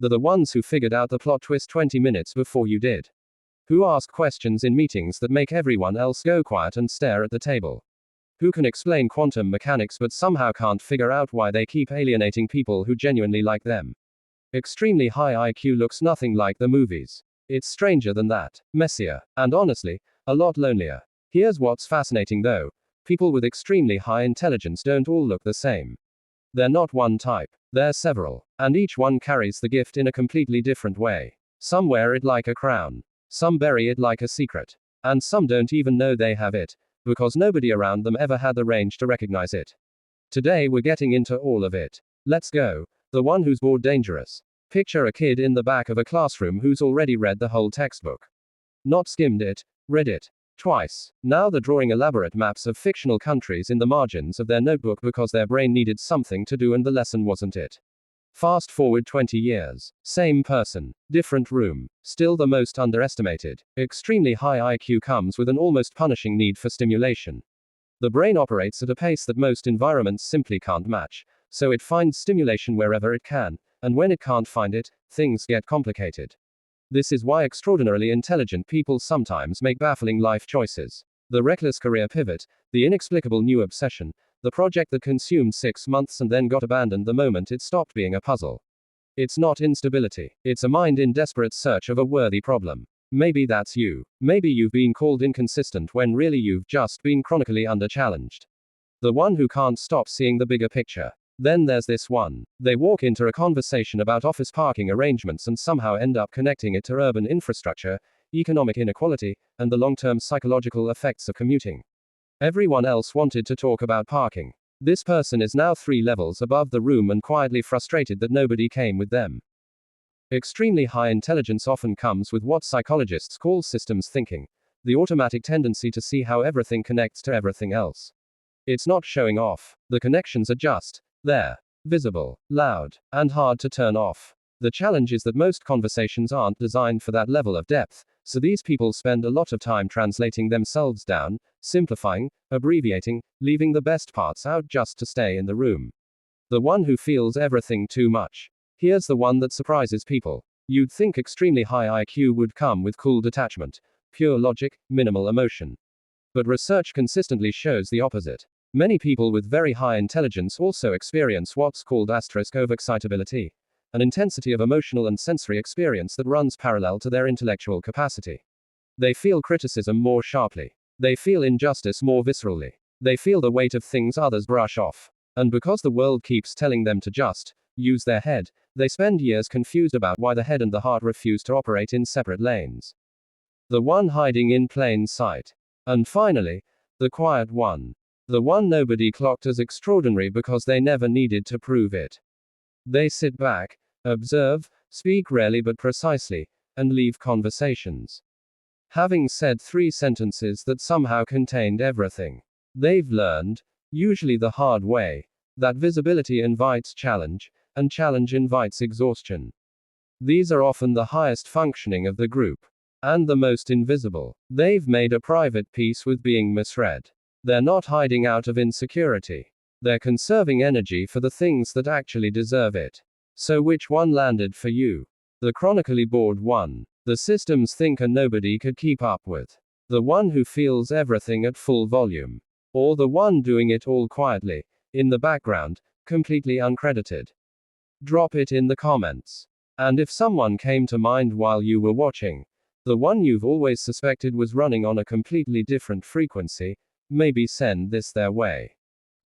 They're the ones who figured out the plot twist 20 minutes before you did. Who ask questions in meetings that make everyone else go quiet and stare at the table. Who can explain quantum mechanics but somehow can't figure out why they keep alienating people who genuinely like them. Extremely high IQ looks nothing like the movies. It's stranger than that, messier, and honestly, a lot lonelier. Here's what's fascinating though. People with extremely high intelligence don't all look the same. They're not one type, they're several, and each one carries the gift in a completely different way. Some wear it like a crown, some bury it like a secret, and some don't even know they have it, because nobody around them ever had the range to recognize it. Today we're getting into all of it. Let's go. The one who's bored dangerous. Picture a kid in the back of a classroom who's already read the whole textbook. Not skimmed it, read it. Twice. Now they're drawing elaborate maps of fictional countries in the margins of their notebook because their brain needed something to do and the lesson wasn't it. Fast forward 20 years. Same person. Different room. Still the most underestimated. Extremely high IQ comes with an almost punishing need for stimulation. The brain operates at a pace that most environments simply can't match, so it finds stimulation wherever it can, and when it can't find it, things get complicated. This is why extraordinarily intelligent people sometimes make baffling life choices. The reckless career pivot, the inexplicable new obsession, the project that consumed 6 months and then got abandoned the moment it stopped being a puzzle. It's not instability. It's a mind in desperate search of a worthy problem. Maybe that's you. Maybe you've been called inconsistent when really you've just been chronically under-challenged. The one who can't stop seeing the bigger picture. Then there's this one. They walk into a conversation about office parking arrangements and somehow end up connecting it to urban infrastructure, economic inequality, and the long-term psychological effects of commuting. Everyone else wanted to talk about parking. This person is now 3 levels above the room and quietly frustrated that nobody came with them. Extremely high intelligence often comes with what psychologists call systems thinking, the automatic tendency to see how everything connects to everything else. It's not showing off. The connections are just there, visible, loud, and hard to turn off. The challenge is that most conversations aren't designed for that level of depth, so these people spend a lot of time translating themselves down, simplifying, abbreviating, leaving the best parts out just to stay in the room. The one who feels everything too much. Here's the one that surprises people. You'd think extremely high IQ would come with cool detachment, pure logic, minimal emotion. But research consistently shows the opposite. Many people with very high intelligence also experience what's called overexcitability, an intensity of emotional and sensory experience that runs parallel to their intellectual capacity. They feel criticism more sharply. They feel injustice more viscerally. They feel the weight of things others brush off. And because the world keeps telling them to just use their head, they spend years confused about why the head and the heart refuse to operate in separate lanes. The one hiding in plain sight. And finally, the quiet one. The one nobody clocked as extraordinary because they never needed to prove it. They sit back, observe, speak rarely but precisely, and leave conversations having said 3 sentences that somehow contained everything. They've learned, usually the hard way, that visibility invites challenge, and challenge invites exhaustion. These are often the highest functioning of the group, and the most invisible. They've made a private peace with being misread. They're not hiding out of insecurity. They're conserving energy for the things that actually deserve it. So which one landed for you? The chronically bored one. The systems thinker nobody could keep up with. The one who feels everything at full volume. Or the one doing it all quietly, in the background, completely uncredited. Drop it in the comments. And if someone came to mind while you were watching, the one you've always suspected was running on a completely different frequency, maybe send this their way.